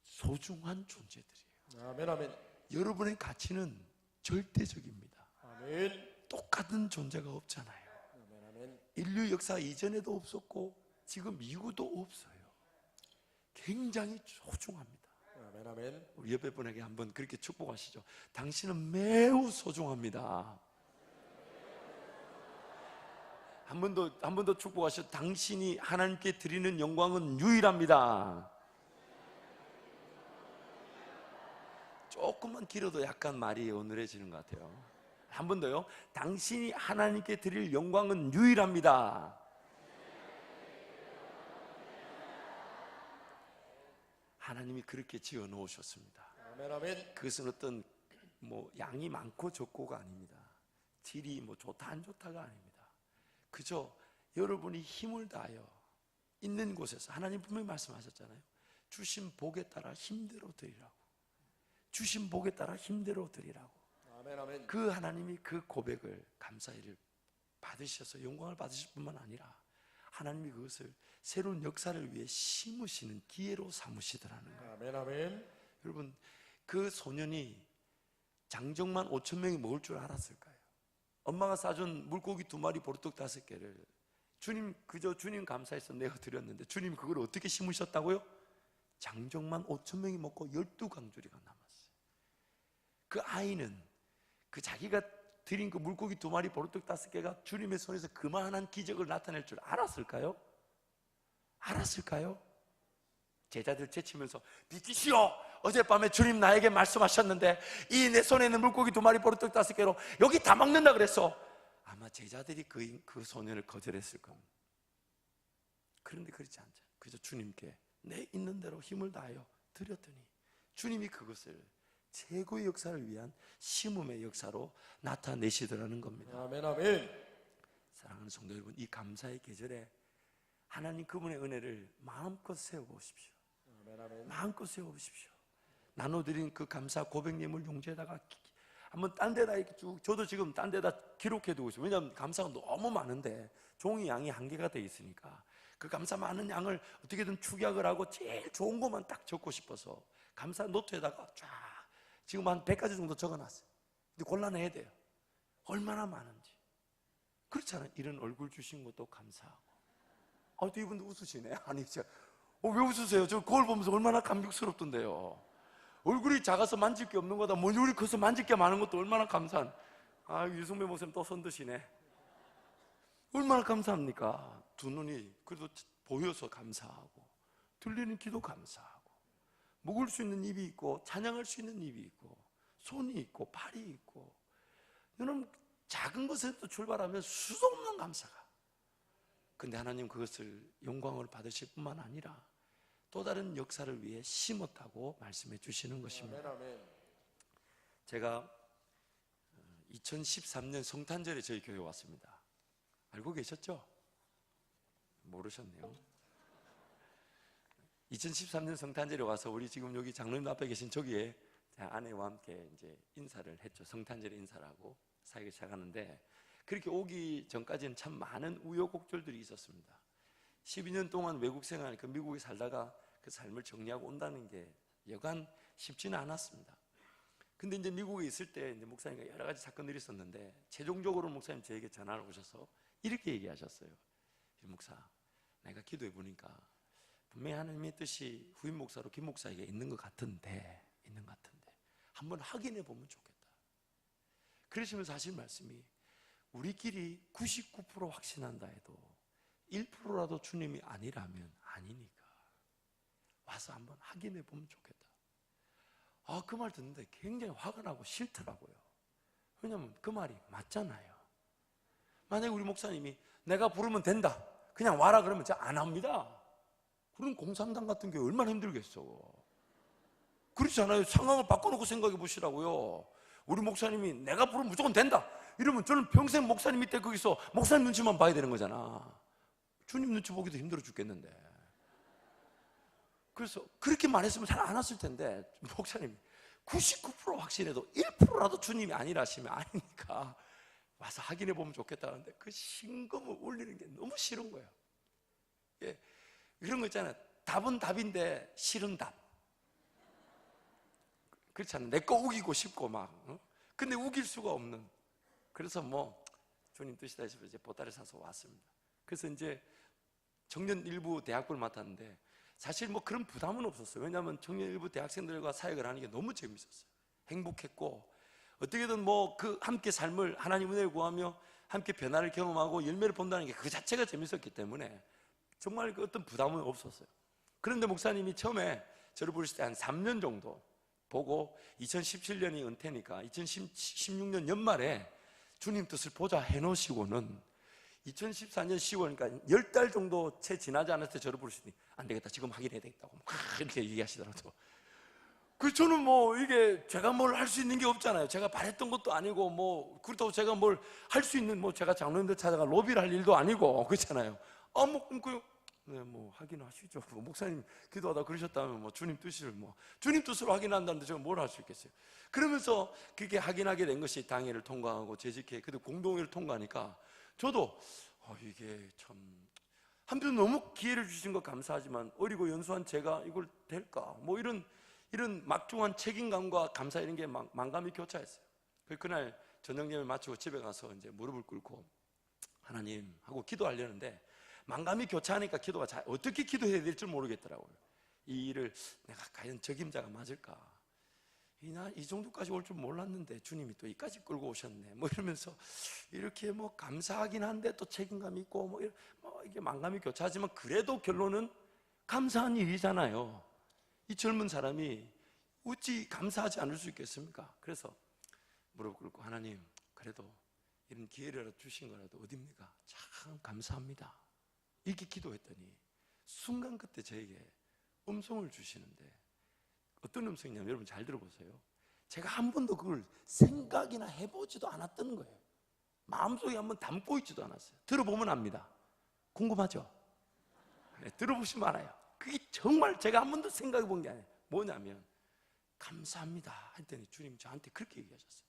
소중한 존재들이에요. 아멘, 아멘. 여러분의 가치는 절대적입니다. 아멘, 똑같은 존재가 없잖아요. 아멘, 아멘. 인류 역사 이전에도 없었고 지금 이후도 없어요. 굉장히 소중합니다. 아멘, 아멘. 우리 옆에 분에게 한번 그렇게 축복하시죠. 당신은 매우 소중합니다. 한 번 더 축복하시죠. 당신이 하나님께 드리는 영광은 유일합니다. 조금만 길어도 약간 말이 어눌해지는 것 같아요. 한 번 더요. 당신이 하나님께 드릴 영광은 유일합니다. 하나님이 그렇게 지어 놓으셨습니다. 아멘, 아멘. 그것은 어떤 양이 많고 적고가 아닙니다. 질이 좋다 안 좋다가 아닙니다. 그저 여러분이 힘을 다하여 있는 곳에서 하나님 분명히 말씀하셨잖아요. 주신 복에 따라 힘대로 드리라고. 주신 복에 따라 힘대로 드리라고. 아멘, 아멘. 그 하나님이 그 고백을 감사히를 받으셔서 영광을 받으실 뿐만 아니라 하나님이 그것을 새로운 역사를 위해 심으시는 기회로 삼으시더라는 거예요. 아멘, 아멘. 여러분, 그 소년이 장정만 5천 명이 먹을 줄 알았을까요? 엄마가 싸준 물고기 2마리 보르떡 5개를 주님, 그저 주님 감사해서 내가 드렸는데 주님 그걸 어떻게 심으셨다고요? 장정만 5천 명이 먹고 12강줄이가 남았어요. 그 아이는 그 자기가 드린 그 물고기 2마리 보르떡 5개가 주님의 손에서 그만한 기적을 나타낼 줄 알았을까요? 알았을까요? 제자들 제치면서 비키시오! 어젯밤에 주님 나에게 말씀하셨는데 이 내 손에 있는 물고기 2마리 보르떡 5개로 여기 다 먹는다 그랬어. 아마 제자들이 그 소년을 거절했을 겁니다. 그런데 그렇지 않죠. 그저 주님께 내 있는 대로 힘을 다하여 드렸더니 주님이 그것을 최고의 역사를 위한 심음의 역사로 나타내시더라는 겁니다. 아멘, 아멘. 사랑하는 성도 여러분, 이 감사의 계절에 하나님 그분의 은혜를 마음껏 세워보십시오. 아멘, 아멘. 마음껏 세워보십시오. 나눠드린 그 감사 고백 예물 용지에다가 한번 딴 데다 이렇게 쭉, 저도 지금 딴 데다 기록해두고 있어요. 왜냐하면 감사가 너무 많은데 종이 양이 한계가 돼 있으니까 그 감사 많은 양을 어떻게든 축약을 하고 제일 좋은 것만 딱 적고 싶어서 감사 노트에다가 쫙 지금 한 100가지 정도 적어놨어요. 근데 골라내야 돼요. 얼마나 많은지. 그렇잖아요. 이런 얼굴 주신 것도 감사하고. 또 이분도 웃으시네. 아니, 왜 웃으세요? 저 거울 보면서 얼마나 감격스럽던데요. 얼굴이 작아서 만질 게 없는 거다. 얼굴이 커서 만질 게 많은 것도 얼마나 감사한. 유승배 목사님 또 손 드시네. 얼마나 감사합니까? 두 눈이 그래도 보여서 감사하고, 들리는 귀도 감사하고, 먹을 수 있는 입이 있고, 찬양할 수 있는 입이 있고, 손이 있고, 팔이 있고. 여러분, 작은 것에서 출발하면 수도 없는 감사가. 근데 하나님 그것을 영광을 받으실 뿐만 아니라 또 다른 역사를 위해 심었다고 말씀해 주시는 것입니다. 아멘, 아멘. 제가 2013년 성탄절에 저희 교회 왔습니다. 알고 계셨죠? 모르셨네요. 2013년 성탄절에 와서 우리 지금 여기 장로님 앞에 계신 저기에 제 아내와 함께 이제 인사를 했죠. 성탄절 인사를 하고 사역을 시작하는데 그렇게 오기 전까지는 참 많은 우여곡절들이 있었습니다. 12년 동안 외국 생활, 미국에 살다가 그 삶을 정리하고 온다는 게 여간 쉽지는 않았습니다. 근데 이제 미국에 있을 때 이제 목사님과 여러 가지 사건들이 있었는데 최종적으로 목사님 저에게 전화를 오셔서 이렇게 얘기하셨어요. 목사, 내가 기도해 보니까 분명히 하나님의 뜻이 후임 목사로 김 목사에게 있는 것 같은데 한번 확인해 보면 좋겠다. 그러시면서 하신 말씀이 우리끼리 99% 확신한다 해도 1%라도 주님이 아니라면 아니니까 와서 한번 확인해 보면 좋겠다. 그 말 듣는데 굉장히 화가 나고 싫더라고요. 왜냐하면 그 말이 맞잖아요. 만약에 우리 목사님이 내가 부르면 된다, 그냥 와라 그러면 제가 안 합니다. 그런 공산당 같은 게 얼마나 힘들겠어. 그렇지 않아요? 상황을 바꿔놓고 생각해 보시라고요. 우리 목사님이 내가 부르면 무조건 된다 이러면 저는 평생 목사님 밑에 거기서 목사님 눈치만 봐야 되는 거잖아. 주님 눈치 보기도 힘들어 죽겠는데. 그래서 그렇게 말했으면 잘 안 왔을 텐데 목사님이 99% 확신해도 1%라도 주님이 아니라시면 아니니까 와서 확인해 보면 좋겠다는데 그 신금을 울리는 게 너무 싫은 거예요. 예, 이런 거 있잖아요. 답은 답인데 싫은 답. 그렇잖아요. 내 거 우기고 싶고 막 근데 우길 수가 없는. 그래서 뭐 주님 뜻이다 해서 이제 보따리 사서 왔습니다. 그래서 이제 청년 일부 대학부를 맡았는데 사실 뭐 그런 부담은 없었어요. 왜냐하면 청년 일부 대학생들과 사역을 하는 게 너무 재밌었어요. 행복했고 어떻게든 뭐 그 함께 삶을 하나님 은혜를 구하며 함께 변화를 경험하고 열매를 본다는 게 그 자체가 재밌었기 때문에 정말 그 어떤 부담은 없었어요. 그런데 목사님이 처음에 저를 부르실 때 한 3년 정도 보고 2017년이 은퇴니까 2016년 연말에 주님 뜻을 보자 해놓으시고는 2014년 10월, 그러니까 10달 정도 채 지나지 않았을 때 저를 부르시더니 안 되겠다, 지금 확인해야 되겠다고 이렇게 얘기하시더라고요. 그 저는 뭐 이게 제가 뭘 할 수 있는 게 없잖아요. 제가 바랬던 것도 아니고 뭐 그렇다고 제가 뭘 할 수 있는 뭐 제가 장로님들 찾아가 로비를 할 일도 아니고 그렇잖아요. 네, 뭐 확인하시죠. 목사님 기도하다 그러셨다면 뭐 주님 뜻을 뭐 주님 뜻으로 확인한다는데 제가 뭘 할 수 있겠어요. 그러면서 그게 확인하게 된 것이 당회를 통과하고 재직회 그래도 공동회를 통과하니까 저도 이게 참 한편 너무 기회를 주신 거 감사하지만 어리고 연수한 제가 이걸 될까 뭐 이런 막중한 책임감과 감사 이런 게 만감이 교차했어요. 그날 저녁 예배 마치고 집에 가서 이제 무릎을 꿇고 하나님 하고 기도하려는데 만감이 교차하니까 기도가 어떻게 기도해야 될 줄 모르겠더라고요. 이 일을 내가 과연 적임자가 맞을까? 이 정도까지 올 줄 몰랐는데 주님이 또 이까지 끌고 오셨네. 뭐 이러면서 이렇게 뭐 감사하긴 한데 또 책임감이 있고 뭐 이게 만감이 교차하지만 그래도 결론은 감사한 일이잖아요. 이 젊은 사람이 어찌 감사하지 않을 수 있겠습니까? 그래서 무릎 꿇고 하나님 그래도 이런 기회를 주신 거라도 어딥니까? 참 감사합니다. 이렇게 기도했더니 순간 그때 저에게 음성을 주시는데 어떤 음성이냐면 여러분 잘 들어보세요. 제가 한 번도 그걸 생각이나 해보지도 않았던 거예요. 마음속에 한번 담고 있지도 않았어요. 들어보면 압니다. 궁금하죠? 네, 들어보시면 알아요. 그게 정말 제가 한 번도 생각해 본 게 아니에요. 뭐냐면 감사합니다 했더니 주님 저한테 그렇게 얘기하셨어요.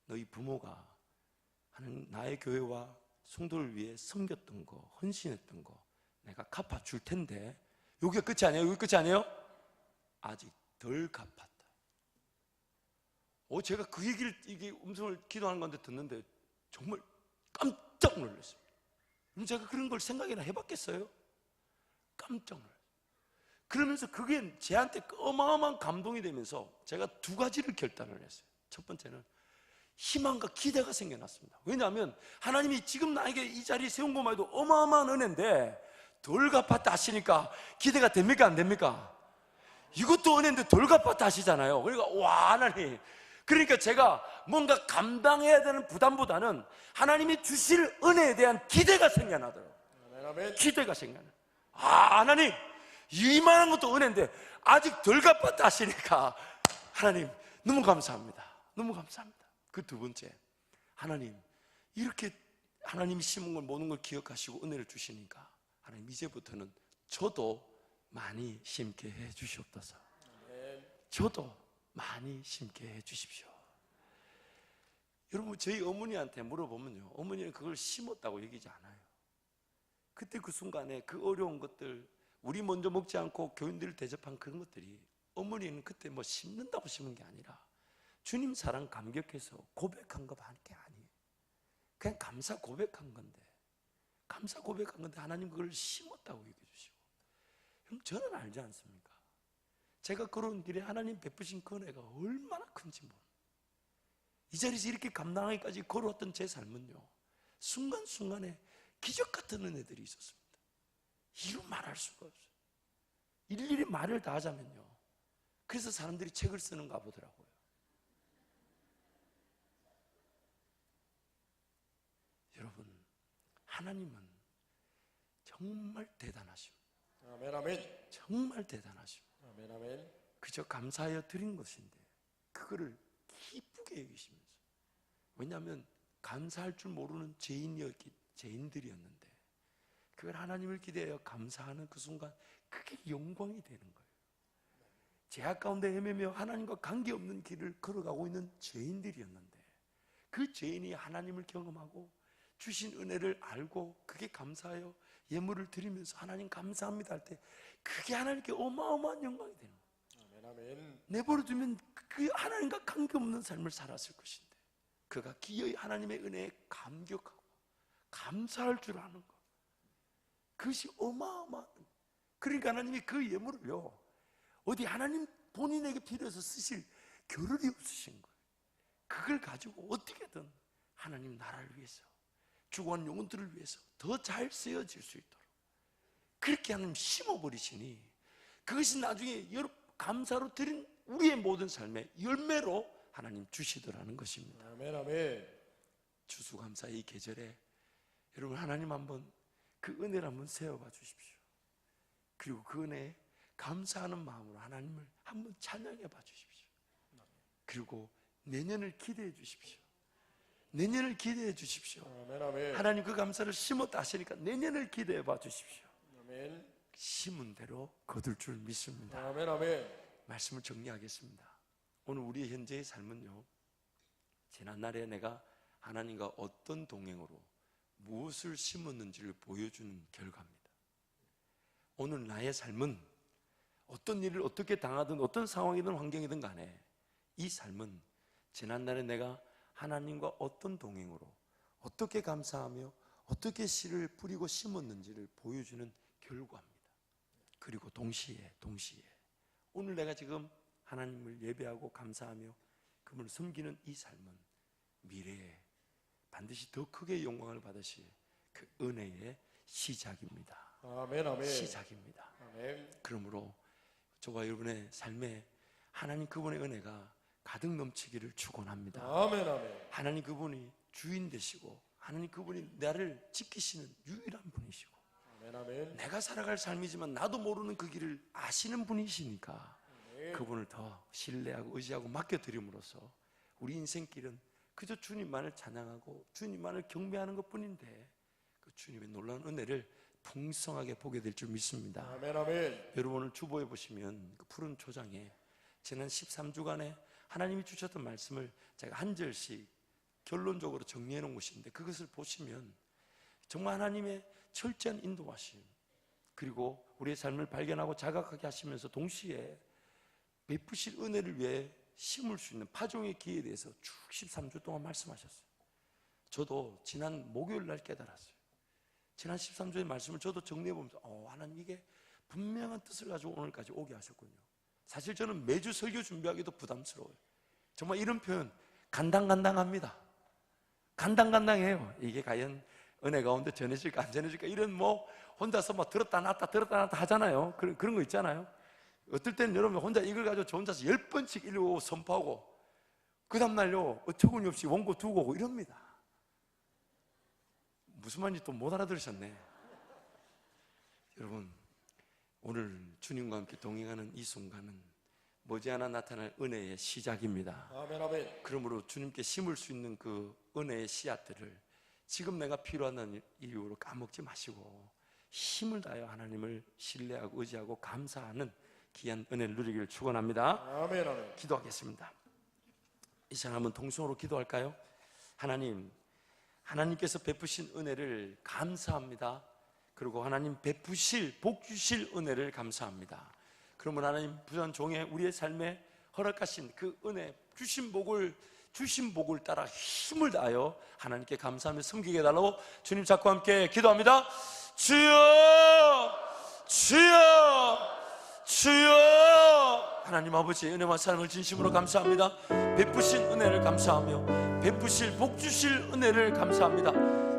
너희 부모가 하는 나의 교회와 성도를 위해 섬겼던 거, 헌신했던 거 내가 갚아줄 텐데 여기가 끝이 아니에요? 여기 끝이 아니에요? 아직 덜 갚았다. 제가 그 얘기를 이게 음성을 기도하는 건데 듣는데 정말 깜짝 놀랐습니다. 제가 그런 걸 생각이나 해봤겠어요? 깜짝 놀랐어요. 그러면서 그게 저한테 어마어마한 감동이 되면서 제가 두 가지를 결단을 했어요. 첫 번째는 희망과 기대가 생겨났습니다. 왜냐하면 하나님이 지금 나에게 이 자리에 세운 것만 해도 어마어마한 은혜인데 덜 갚았다 하시니까 기대가 됩니까 안 됩니까? 이것도 은혜인데 덜 갚았다 하시잖아요. 그러니까 와 하나님, 그러니까 제가 뭔가 감당해야 되는 부담보다는 하나님이 주실 은혜에 대한 기대가 생겨나더라고요. 기대가 생겨나. 하나님 이만한 것도 은혜인데 아직 덜 갚았다 하시니까 하나님 너무 감사합니다. 너무 감사합니다. 그 두 번째, 하나님 이렇게 하나님이 심은 걸 모든 걸 기억하시고 은혜를 주시니까 하나님 이제부터는 저도 많이 심게 해 주시옵소서. 저도 많이 심게 해 주십시오. 여러분 저희 어머니한테 물어보면요, 어머니는 그걸 심었다고 얘기하지 않아요. 그때 그 순간에 그 어려운 것들, 우리 먼저 먹지 않고 교인들을 대접한 그런 것들이 어머니는 그때 뭐 심는다고 심은 게 아니라 주님 사랑 감격해서 고백한 것밖에 아니에요. 그냥 감사 고백한 건데, 감사 고백한 건데 하나님 그걸 심었다고 얘기해 주시고, 그럼 저는 알지 않습니까? 제가 걸어온 길에 하나님 베푸신 그 은혜가 얼마나 큰지 모릅니다. 이 자리에서 이렇게 감당하기까지 걸어왔던 제 삶은요, 순간순간에 기적 같은 은혜들이 있었습니다. 이루 말할 수가 없어요. 일일이 말을 다 하자면요, 그래서 사람들이 책을 쓰는가 보더라고요. 여러분, 하나님은 정말 대단하십니다. 아멘, 아멘. 정말 대단하십니다. 아멘, 아멘. 그저 감사하여 드린 것인데 그거를 기쁘게 여기시면서, 왜냐하면 감사할 줄 모르는 죄인들이었는데 그걸 하나님을 기대하여 감사하는 그 순간 그게 영광이 되는 거예요. 죄악 가운데 헤매며 하나님과 관계없는 길을 걸어가고 있는 죄인들이었는데 그 죄인이 하나님을 경험하고 주신 은혜를 알고 그게 감사하여 예물을 드리면서 하나님 감사합니다 할 때 그게 하나님께 어마어마한 영광이 되는 거예요. 아멘, 아멘. 내버려두면 그 하나님과 관계없는 삶을 살았을 것인데 그가 기어이 하나님의 은혜에 감격하고 감사할 줄 아는 것, 그것이 어마어마한. 그러니까 하나님이 그 예물을요 어디 하나님 본인에게 필요해서 쓰실 겨를이 없으신 거예요. 그걸 가지고 어떻게든 하나님 나라를 위해서, 죽어간 영혼들을 위해서 더 잘 쓰여질 수 있도록 그렇게 하나님 심어버리시니 그것이 나중에 감사로 드린 우리의 모든 삶의 열매로 하나님 주시더라는 것입니다. 아멘, 아멘. 추수감사의 이 계절에 여러분 하나님 한번 그 은혜를 한번 세워봐 주십시오. 그리고 그 은혜에 감사하는 마음으로 하나님을 한번 찬양해 봐 주십시오. 그리고 내년을 기대해 주십시오. 내년을 기대해 주십시오. 아멘, 아멘. 하나님 그 감사를 심었다 하시니까 내년을 기대해 봐 주십시오. 아멘. 심은 대로 거둘 줄 믿습니다. 아멘, 아멘. 말씀을 정리하겠습니다. 오늘 우리의 현재의 삶은요, 지난날에 내가 하나님과 어떤 동행으로 무엇을 심었는지를 보여주는 결과입니다. 오늘 나의 삶은 어떤 일을 어떻게 당하든 어떤 상황이든 환경이든 간에 이 삶은 지난날에 내가 하나님과 어떤 동행으로 어떻게 감사하며 어떻게 씨를 뿌리고 심었는지를 보여주는 결과입니다. 그리고 동시에 오늘 내가 지금 하나님을 예배하고 감사하며 그분을 섬기는 이 삶은 미래에 반드시 더 크게 영광을 받으실 그 은혜의 시작입니다. 아멘, 아멘. 시작입니다. 아멘. 그러므로 저와 여러분의 삶에 하나님 그분의 은혜가 가득 넘치기를 축원합니다. 아멘, 아멘. 하나님 그분이 주인 되시고 하나님 그분이 나를 지키시는 유일한 분이시고 아멘, 아멘. 내가 살아갈 삶이지만 나도 모르는 그 길을 아시는 분이시니까 그분을 더 신뢰하고 의지하고 맡겨드림으로써 우리 인생길은 그저 주님만을 찬양하고 주님만을 경배하는 것뿐인데 그 주님의 놀라운 은혜를 풍성하게 보게 될 줄 믿습니다. 아멘, 아멘. 여러분 오늘 주보에 보시면 그 푸른 초장에 지난 13주간에 하나님이 주셨던 말씀을 제가 한 절씩 결론적으로 정리해 놓은 것인데 그것을 보시면 정말 하나님의 철저한 인도하심 그리고 우리의 삶을 발견하고 자각하게 하시면서 동시에 베푸실 은혜를 위해 심을 수 있는 파종의 기회에 대해서 쭉 13주 동안 말씀하셨어요. 저도 지난 목요일 날 깨달았어요. 지난 13주의 말씀을 저도 정리해 보면서 하나님 이게 분명한 뜻을 가지고 오늘까지 오게 하셨군요. 사실 저는 매주 설교 준비하기도 부담스러워요. 정말 이런 표현 간당간당합니다. 간당간당해요. 이게 과연 은혜 가운데 전해질까 안 전해질까 이런 혼자서 들었다 놨다 하잖아요. 그런 거 있잖아요. 어떨 때는 여러분 혼자 이걸 가지고 저 혼자서 10번씩 읽고 선포하고 그 다음날요 어처구니 없이 원고 두고 오고 이럽니다. 무슨 말인지 또 못 알아들으셨네. 여러분 오늘 주님과 함께 동행하는 이 순간은 머지않아 나타날 은혜의 시작입니다. 아멘, 아멘. 그러므로 주님께 심을 수 있는 그 은혜의 씨앗들을 지금 내가 필요한 이유로 까먹지 마시고 힘을 다하여 하나님을 신뢰하고 의지하고 감사하는 귀한 은혜를 누리기를 축원합니다. 아멘, 아멘. 기도하겠습니다. 이 시간 한번 통성으로 기도할까요? 하나님께서 베푸신 은혜를 감사합니다. 그리고 하나님 베푸실 복 주실 은혜를 감사합니다. 그러면 하나님 부산 종의 우리의 삶에 허락하신 그 은혜 주신 복을 따라 힘을 다하여 하나님께 감사하며 섬기게 해달라고 주님 잡고 함께 기도합니다. 주여 주여 주여. 하나님 아버지 은혜와 사랑을 진심으로 감사합니다. 베푸신 은혜를 감사하며 베푸실 복 주실 은혜를 감사합니다.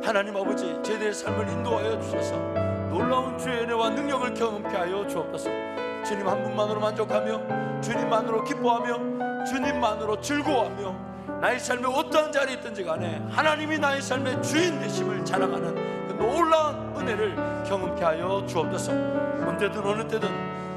하나님 아버지 저희들의 삶을 인도하여 주셔서 놀라운 주의 은혜와 능력을 경험케 하여 주옵소서. 주님 한 분만으로 만족하며 주님만으로 기뻐하며 주님만으로 즐거워하며 나의 삶에 어떠한 자리에 있든지 간에 하나님이 나의 삶의 주인 되심을 자랑하는 그 놀라운 은혜 은혜를 경험케 하여 주옵소서. 언제든 어느 때든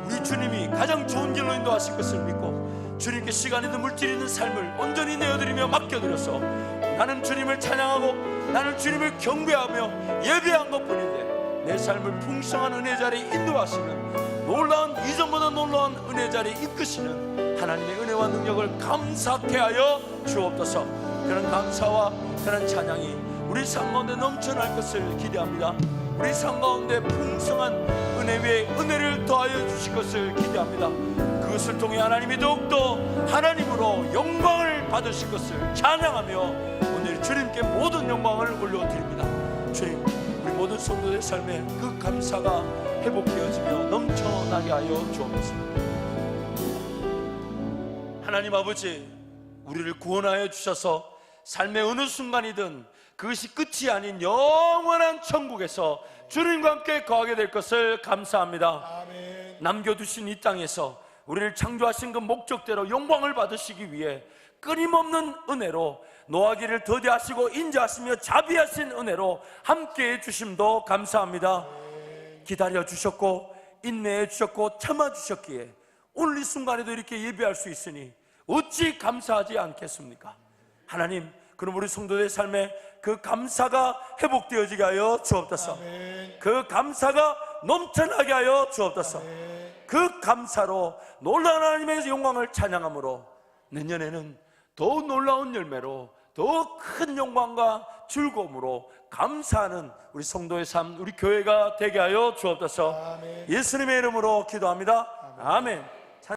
우리 주님이 가장 좋은 길로 인도하실 것을 믿고 주님께 시간이든 물질이든 삶을 온전히 내어드리며 맡겨드려서 나는 주님을 찬양하고 나는 주님을 경배하며 예배한 것뿐인데 내 삶을 풍성한 은혜 자리에 인도하시는 놀라운, 이전보다 놀라운 은혜 자리에 이끄시는 하나님의 은혜와 능력을 감사케 하여 주옵소서. 그런 감사와 그런 찬양이 우리 삶 가운데 넘쳐날 것을 기대합니다. 우리 삶 가운데 풍성한 은혜 위에 은혜를 더하여 주실 것을 기대합니다. 그것을 통해 하나님이 더욱더 하나님으로 영광을 받으실 것을 찬양하며 오늘 주님께 모든 영광을 올려드립니다. 주님, 우리 모든 성도들 삶에 그 감사가 회복되어지며 넘쳐나게 하여 주옵소서. 하나님 아버지, 우리를 구원하여 주셔서 삶의 어느 순간이든 그것이 끝이 아닌 영원한 천국에서 주님과 함께 거하게 될 것을 감사합니다. 아멘. 남겨두신 이 땅에서 우리를 창조하신 그 목적대로 영광을 받으시기 위해 끊임없는 은혜로 노하기를 더디하시고 인자하시며 자비하신 은혜로 함께해 주심도 감사합니다. 기다려 주셨고 인내해 주셨고 참아 주셨기에 오늘 이 순간에도 이렇게 예배할 수 있으니 어찌 감사하지 않겠습니까? 하나님, 그럼 우리 성도들의 삶에 그 감사가 회복되어지게 하여 주옵소서. 아멘. 그 감사가 넘쳐나게 하여 주옵소서. 아멘. 그 감사로 놀라운 하나님의 영광을 찬양함으로 내년에는 더욱 놀라운 열매로 더욱 큰 영광과 즐거움으로 감사하는 우리 성도의 삶, 우리 교회가 되게 하여 주옵소서. 아멘. 예수님의 이름으로 기도합니다. 아멘.